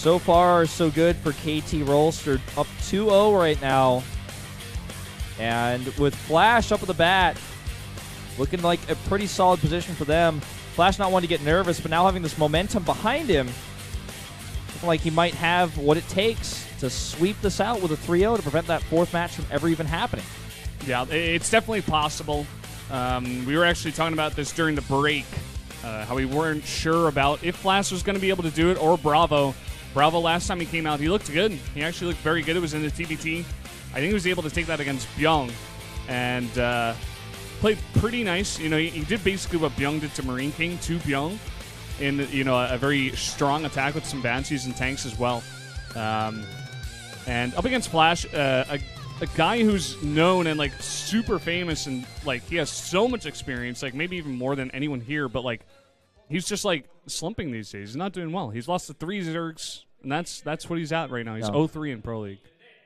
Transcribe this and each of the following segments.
So far, so good for KT Rolster. Up 2-0 right now. And with Flash up at the bat, looking like a pretty solid position for them. Flash not wanting to get nervous, but now having this momentum behind him, looking like he might have what it takes to sweep this out with a 3-0 to prevent that fourth match from ever even happening. Yeah, it's definitely possible. We were actually talking about this during the break, how we weren't sure about if Flash was going to be able to do it or BrAvO. BrAvO, last time he came out, he looked good. He actually looked very good. It was in the TBT. I think he was able to take that against Byung and played pretty nice. You know, he did basically what Byung did to Marine King to Byung in, you know, a very strong attack with some Banshees and tanks as well. And up against Flash, a guy who's known and, like, super famous and, like, he has so much experience, like, maybe even more than anyone here, but, like, he's just, like, slumping these days. He's not doing well. He's lost to 3 Zergs, and that's what he's at right now. He's 0-3 in Pro League.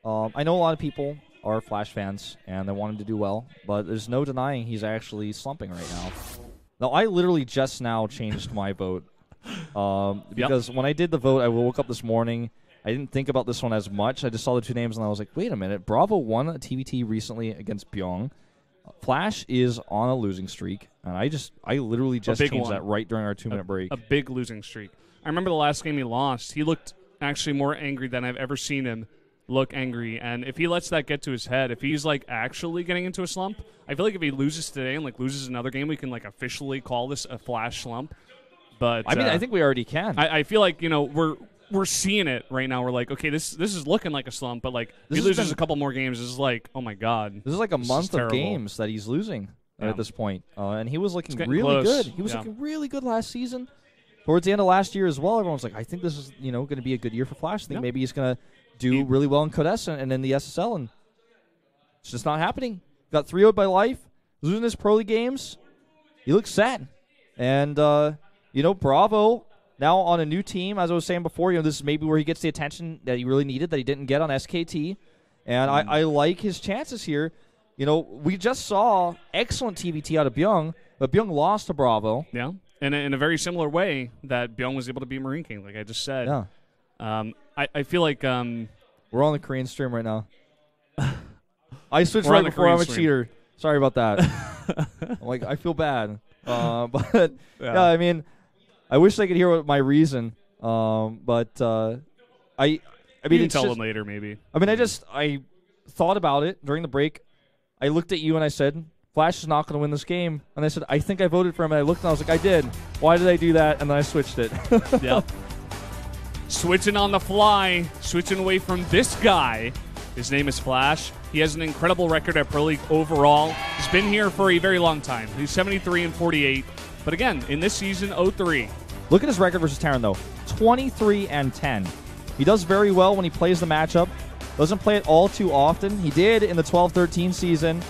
I know a lot of people are Flash fans, and they want him to do well, but there's no denying he's actually slumping right now. Now, I literally just now changed my vote, because when I did the vote, I woke up this morning. I didn't think about this one as much. I just saw the 2 names, and I was like, wait a minute. BrAvO won a TBT recently against Byung. Flash is on a losing streak, and I literally just changed that right during our 2-minute break. A big losing streak. I remember the last game he lost. He looked actually more angry than I've ever seen him look angry, and if he lets that get to his head, if he's, like, actually getting into a slump, I feel like if he loses today and, like, loses another game, we can, like, officially call this a Flash slump. But I mean, I think we already can. I feel like, you know, we're seeing it right now. We're like, okay, this is looking like a slump, but, like, if he loses a couple more games, this is like, oh my god, this is like a month of games that he's losing at this point, and he was looking really good. He was looking really good last season. Towards the end of last year as well, everyone's like, I think this is, you know, going to be a good year for Flash. I think maybe he's going to do really well in Codes and in the SSL, and it's just not happening. Got 3-0'd by Life, losing his Pro League games. He looks sad. And, you know, BrAvO now on a new team, as I was saying before, you know, this is maybe where he gets the attention that he really needed that he didn't get on SKT. And I like his chances here. You know, we just saw excellent TBT out of Byung, but Byung lost to BrAvO. Yeah, and in a very similar way that Byung was able to beat Marine King, like I just said. Yeah. I feel like we're on the Korean stream right now. I switched right before. I'm a cheater. Sorry about that. I'm like, I feel bad. But yeah, I mean, I wish I could hear my reason. But I mean, you can tell them later, maybe. I mean, I thought about it during the break. I looked at you and I said, Flash is not going to win this game. And I said, I think I voted for him. And I looked and I was like, I did. Why did I do that? And then I switched it. Yep. Switching on the fly, switching away from this guy. His name is Flash. He has an incredible record at Pro League overall. He's been here for a very long time. He's 73-48. But again, in this season, 0-3. Look at his record versus Terran, though. 23-10. He does very well when he plays the matchup. Doesn't play it all too often. He did in the 12-13 season,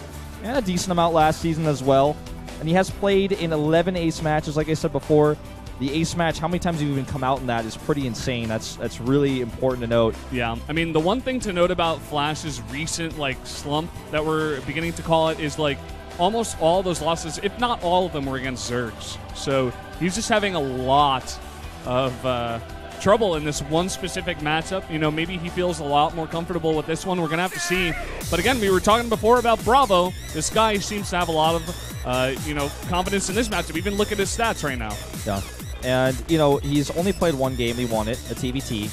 and a decent amount last season as well. And he has played in 11 ace matches, like I said before. The ace match, how many times have you even come out in that is pretty insane. That's really important to note. Yeah, I mean, the one thing to note about Flash's recent, like, slump that we're beginning to call it is, like, almost all those losses, if not all of them, were against Zergs. So he's just having a lot of trouble in this one specific matchup. You know, maybe he feels a lot more comfortable with this one. We're going to have to see. But again, we were talking before about BrAvO. This guy seems to have a lot of, you know, confidence in this matchup. Even look at his stats right now. Yeah. And, you know, he's only played one game. He won it, a TBT.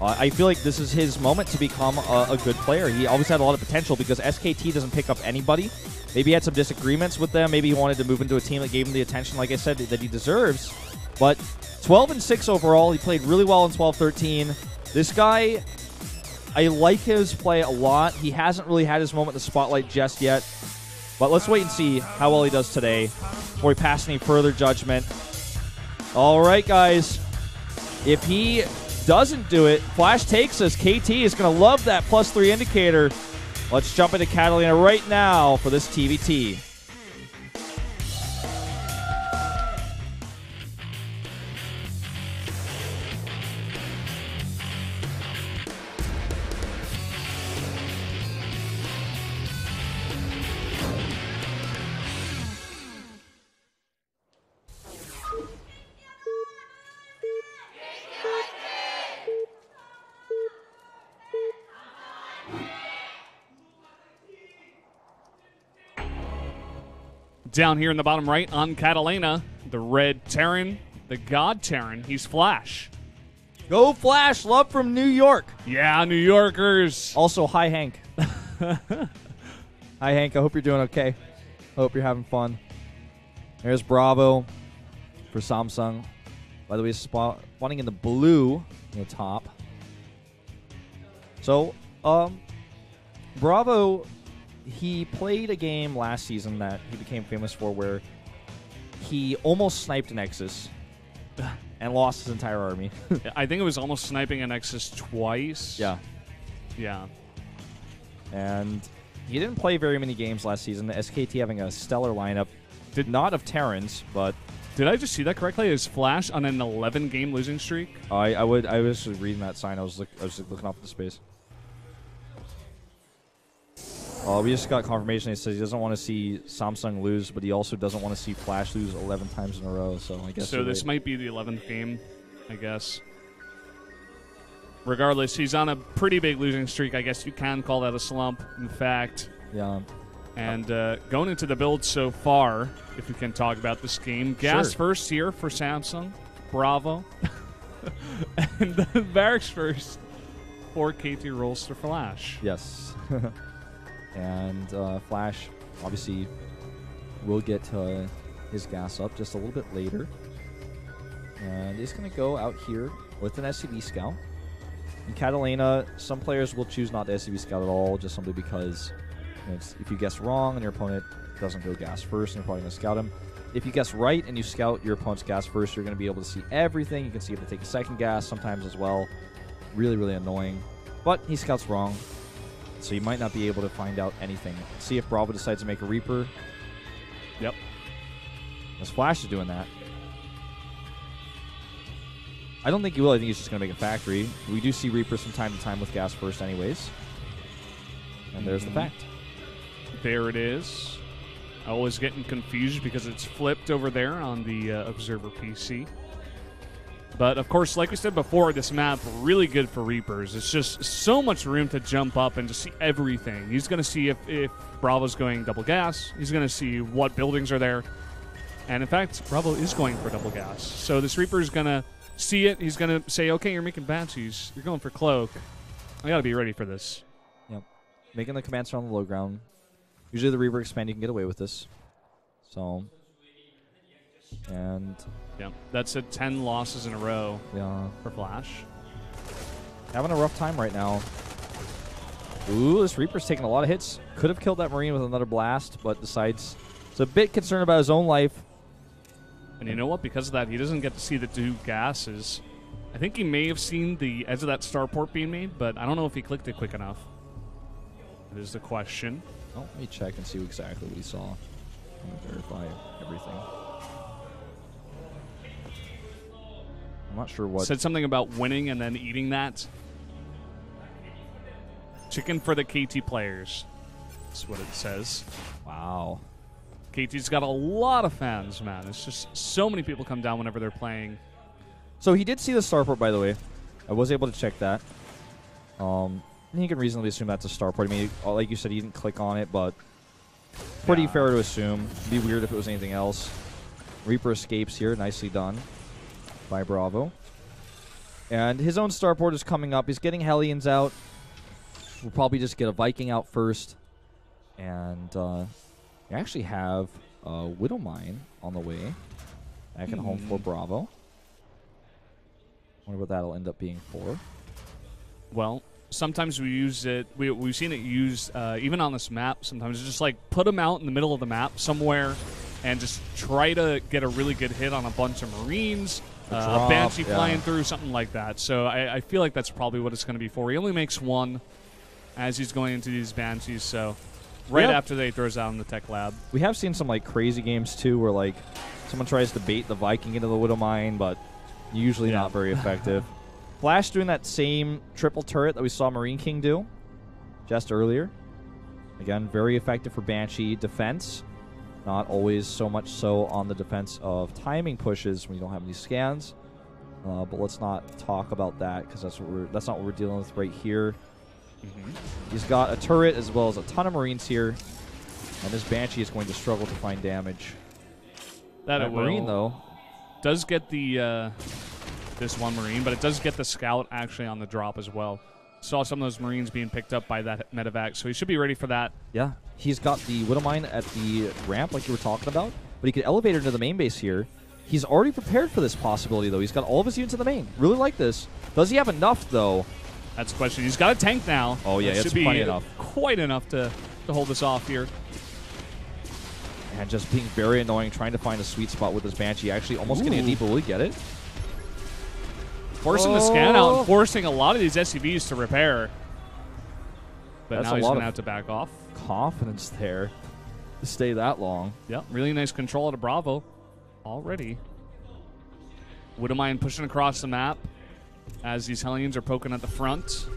I feel like this is his moment to become a good player. He always had a lot of potential because SKT doesn't pick up anybody. Maybe he had some disagreements with them. Maybe he wanted to move into a team that gave him the attention, like I said, that he deserves. But 12-6 overall. He played really well in 12-13. This guy, I like his play a lot. He hasn't really had his moment in the spotlight just yet. But let's wait and see how well he does today before we pass any further judgment. All right, guys. If he doesn't do it, Flash takes us. KT is going to love that +3 indicator. Let's jump into Catallena right now for this TBT. Down here in the bottom right on Catallena, the red Terran, the God Terran. He's Flash. Go Flash! Love from New York. Yeah, New Yorkers. Also, hi Hank. Hi Hank. I hope you're doing okay. Hope you're having fun. There's BrAvO for Samsung. By the way, spawning in the blue in the top. So, BrAvO, he played a game last season that he became famous for where he almost sniped an Nexus and lost his entire army. I think it was almost sniping a Nexus twice. Yeah. Yeah. And he didn't play very many games last season. The SKT having a stellar lineup. Not of Terrans, but... Did I just see that correctly? Is Flash on an 11-game losing streak? I was reading that sign. I was looking off the space. We just got confirmation. He says he doesn't want to see Samsung lose, but he also doesn't want to see Flash lose 11 times in a row. So I guess. So this might be the 11th game, I guess. Regardless, he's on a pretty big losing streak. I guess you can call that a slump. In fact. Yeah. And going into the build so far, if we can talk about this game, gas first here for Samsung, BrAvO, and the barracks first for KT rolls to Flash. Yes. And Flash, obviously, will get his gas up just a little bit later. And he's going to go out here with an SCV scout. In Catallena, some players will choose not to SCV scout at all, just simply because if you guess wrong and your opponent doesn't go gas first, and you're probably going to scout him. If you guess right and you scout your opponent's gas first, you're going to be able to see everything. You can see if they take a second gas sometimes as well. Really, really annoying. But he scouts wrong. So you might not be able to find out anything. Let's see if BrAvO decides to make a Reaper. Yep. As Flash is doing that. I don't think he will. I think he's just going to make a factory. We do see Reapers from time to time with gas first anyways. And there's the fact. There it is. I always getting confused because it's flipped over there on the Observer PC. But, of course, like we said before, this map really good for Reapers. It's just so much room to jump up and to see everything. He's going to see if BrAvO's going double gas. He's going to see what buildings are there. And, in fact, BrAvO is going for double gas. So this Reaper is going to see it. He's going to say, okay, you're making Banshees. You're going for Cloak. I got to be ready for this. Yep. Making the commands on the low ground. Usually the Reaper expand, you can get away with this. So... And yeah, that's 10 losses in a row for Flash. Having a rough time right now. Ooh, this Reaper's taking a lot of hits. Could have killed that Marine with another blast, but decides he's a bit concerned about his own life. And you know what? Because of that, he doesn't get to see the two gases. I think he may have seen the edge of that starport being made, but I don't know if he clicked it quick enough. That is the question. Oh, let me check and see exactly what he saw. I'm going to verify everything. I'm not sure what. Said something about winning and then eating that. Chicken for the KT players. That's what it says. Wow. KT's got a lot of fans, man. It's just so many people come down whenever they're playing. So he did see the starport, by the way. I was able to check that. You can reasonably assume that's a starport. I mean, like you said, he didn't click on it, but pretty fair to assume. It'd be weird if it was anything else. Reaper escapes here. Nicely done by BrAvO. And his own starport is coming up. He's getting Hellions out. We'll probably just get a Viking out first. And we actually have a Widow Mine on the way. Back at home for BrAvO. Wonder what that'll end up being for. Well, sometimes we use it. We've seen it used even on this map. Sometimes just like put them out in the middle of the map somewhere and just try to get a really good hit on a bunch of Marines. A Banshee flying through, something like that. So I feel like that's probably what it's going to be for. He only makes one as he's going into these Banshees. So right after they throws out in the tech lab. We have seen some like crazy games too where like someone tries to bait the Viking into the Widow Mine, but usually not very effective. Flash doing that same triple turret that we saw Marine King do just earlier. Again, very effective for Banshee defense. Not always so much so on the defense of timing pushes when you don't have any scans. But let's not talk about that because that's not what we're dealing with right here. He's got a turret as well as a ton of Marines here. And this Banshee is going to struggle to find damage. That it will. Marine, though. Does get the this one Marine, but it does get the Scout actually on the drop as well. Saw some of those Marines being picked up by that medevac, so he should be ready for that. Yeah, he's got the Widowmine at the ramp like you were talking about, but he could elevate it into the main base here. He's already prepared for this possibility, though. He's got all of his units in the main. Really like this. Does he have enough, though? That's the question. He's got a tank now. Oh, yeah, it's plenty enough. Quite enough to hold this off here. And just being very annoying, trying to find a sweet spot with this Banshee. Actually, almost getting a deep, but will he get it? Forcing the scan out and forcing a lot of these SCVs to repair. But That's now he's going to have to back off. Confidence there to stay that long. Yeah, really nice control out of BrAvO already. Widowmine pushing across the map as these Hellions are poking at the front.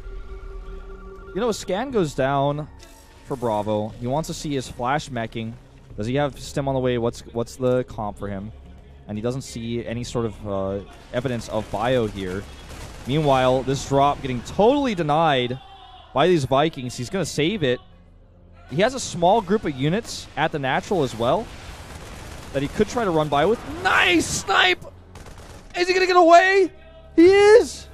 You know, a scan goes down for BrAvO. He wants to see his flash meching. Does he have stim on the way? What's the comp for him? And he doesn't see any sort of evidence of bio here. Meanwhile, this drop getting totally denied by these Vikings. He's going to save it. He has a small group of units at the natural as well that he could try to run by with. Nice snipe! Is he going to get away? He is!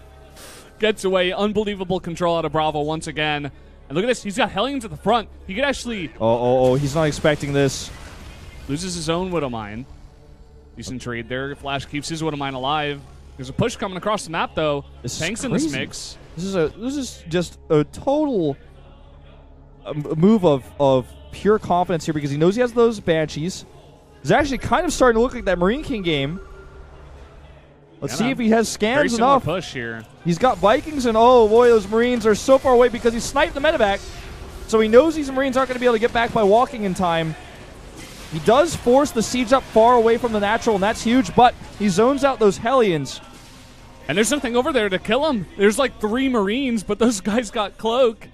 Gets away. Unbelievable control out of BrAvO once again. And look at this. He's got Hellions at the front. He could actually... Oh, he's not expecting this. Loses his own Widowmine. Decent trade there. Flash keeps his Widowmine alive. There's a push coming across the map, though. Tanks in this mix. This is just a total move of pure confidence here because he knows he has those Banshees. It's actually kind of starting to look like that Marine King game. Let's see if he has scans enough. Push here. He's got Vikings, and oh boy, those Marines are so far away because he sniped the medevac. So he knows these Marines aren't going to be able to get back by walking in time. He does force the siege up far away from the natural, and that's huge, but he zones out those Hellions. And there's something over there to kill him. There's like 3 Marines, but those guys got Cloak.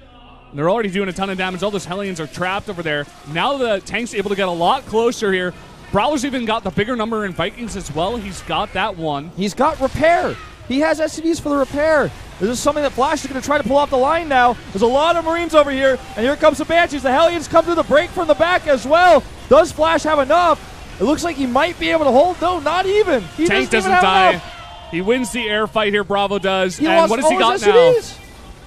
And they're already doing a ton of damage. All those Hellions are trapped over there. Now the tank's able to get a lot closer here. BrAvo's even got the bigger number in Vikings as well. He's got that one. He's got repair. He has SCVs for the repair. This is something that Flash is going to try to pull off the line now. There's a lot of Marines over here, and here comes the Banshees. The Hellions come through the break from the back as well. Does Flash have enough? It looks like he might be able to hold. No, not even. Tank doesn't die. He wins the air fight here, BrAvO does. And what has he got now?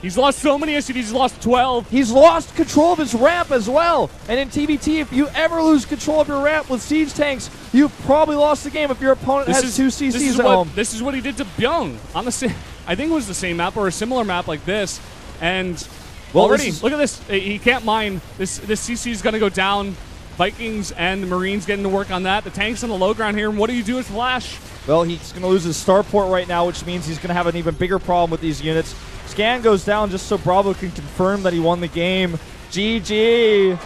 He's lost so many SCVs. He's lost 12. He's lost control of his ramp as well. And in TBT, if you ever lose control of your ramp with siege tanks, you've probably lost the game if your opponent has 2 CCs at home. This is what he did to Byung on the I think it was the same map or a similar map like this. And already, look at this. He can't mine. This CC is going to go down. Vikings and the Marines getting to work on that. The tank's on the low ground here. And what do you do with Flash? Well, he's going to lose his starport right now, which means he's going to have an even bigger problem with these units. Scan goes down just so BrAvO can confirm that he won the game. GG.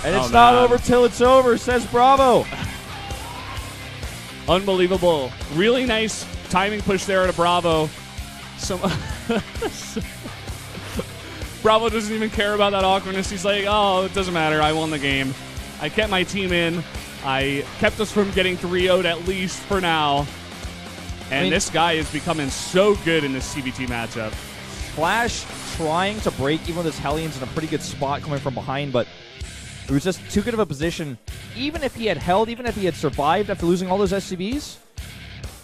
And it's not over till it's over, says BrAvO. Unbelievable. Really nice timing push there at BrAvO. BrAvO doesn't even care about that awkwardness. He's like, oh, it doesn't matter. I won the game. I kept my team in. I kept us from getting 3-0'd at least for now. And this guy is becoming so good in this CBT matchup. Flash trying to break even with his Hellions in a pretty good spot coming from behind, but it was just too good of a position. Even if he had held, even if he had survived after losing all those SCVs,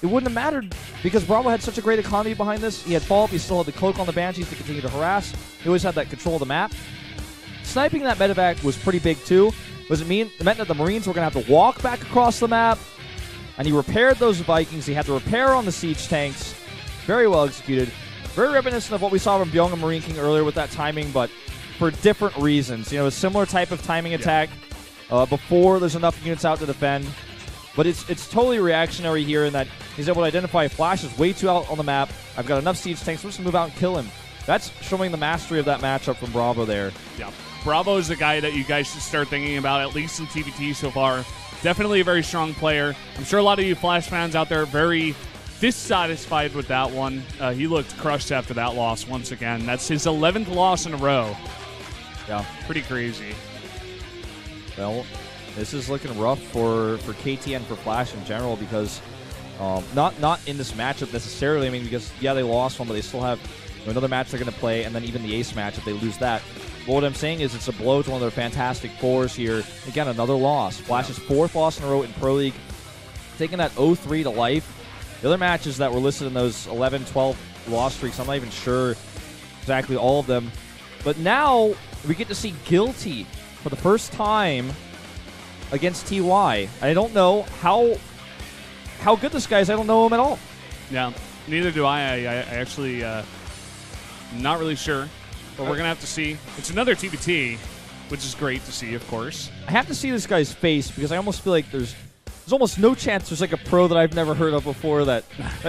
it wouldn't have mattered because BrAvO had such a great economy behind this. He had follow-up, he still had the cloak on the Banshees to continue to harass. He always had that control of the map. Sniping that medevac was pretty big too. It meant that the Marines were going to have to walk back across the map, and he repaired those Vikings. He had the repair on the siege tanks. Very well executed. Very reminiscent of what we saw from Byung and Marine King earlier with that timing, but for different reasons. You know, a similar type of timing attack before there's enough units out to defend. But it's totally reactionary here in that he's able to identify Flash is way too out on the map. I've got enough siege tanks. We're just going to move out and kill him. That's showing the mastery of that matchup from BrAvO there. Yeah. BrAvO is the guy that you guys should start thinking about, at least in TBT so far. Definitely a very strong player. I'm sure a lot of you Flash fans out there are very dissatisfied with that one. He looked crushed after that loss once again. That's his 11th loss in a row. Yeah. Pretty crazy. Well, this is looking rough for KT and for Flash in general because not in this matchup necessarily. I mean, because, yeah, they lost one, but they still have Another match they're going to play, and then even the ace match if they lose that. But what I'm saying is it's a blow to one of their fantastic fours here. Again, another loss. Flash's 4th loss in a row in Pro League, taking that 0-3 to life. The other matches that were listed in those 11, 12 loss streaks, I'm not even sure exactly all of them. But now we get to see Guilty for the first time against TY. I don't know how good this guy is. I don't know him at all. Yeah, neither do I. I actually not really sure, but we're going to have to see. It's another TBT, which is great to see, of course. I have to see this guy's face because I almost feel like there's almost no chance there's like a pro that I've never heard of before that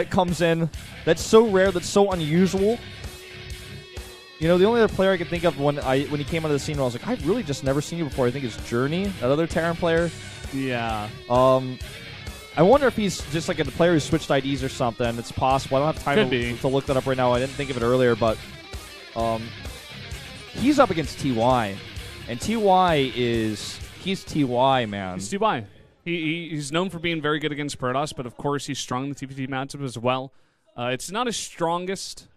comes in. That's so rare, that's so unusual. You know, the only other player I could think of when he came out of the scene, I was like, I've really just never seen you before. I think it's Journey, that other Terran player. Yeah. I wonder if he's just like a player who switched IDs or something. It's possible. I don't have time to look that up right now. I didn't think of it earlier, but he's up against TY, and he's TY, man. He's TY. He's known for being very good against Protoss, but of course he's strong in the TPT matchup as well. It's not his strongest.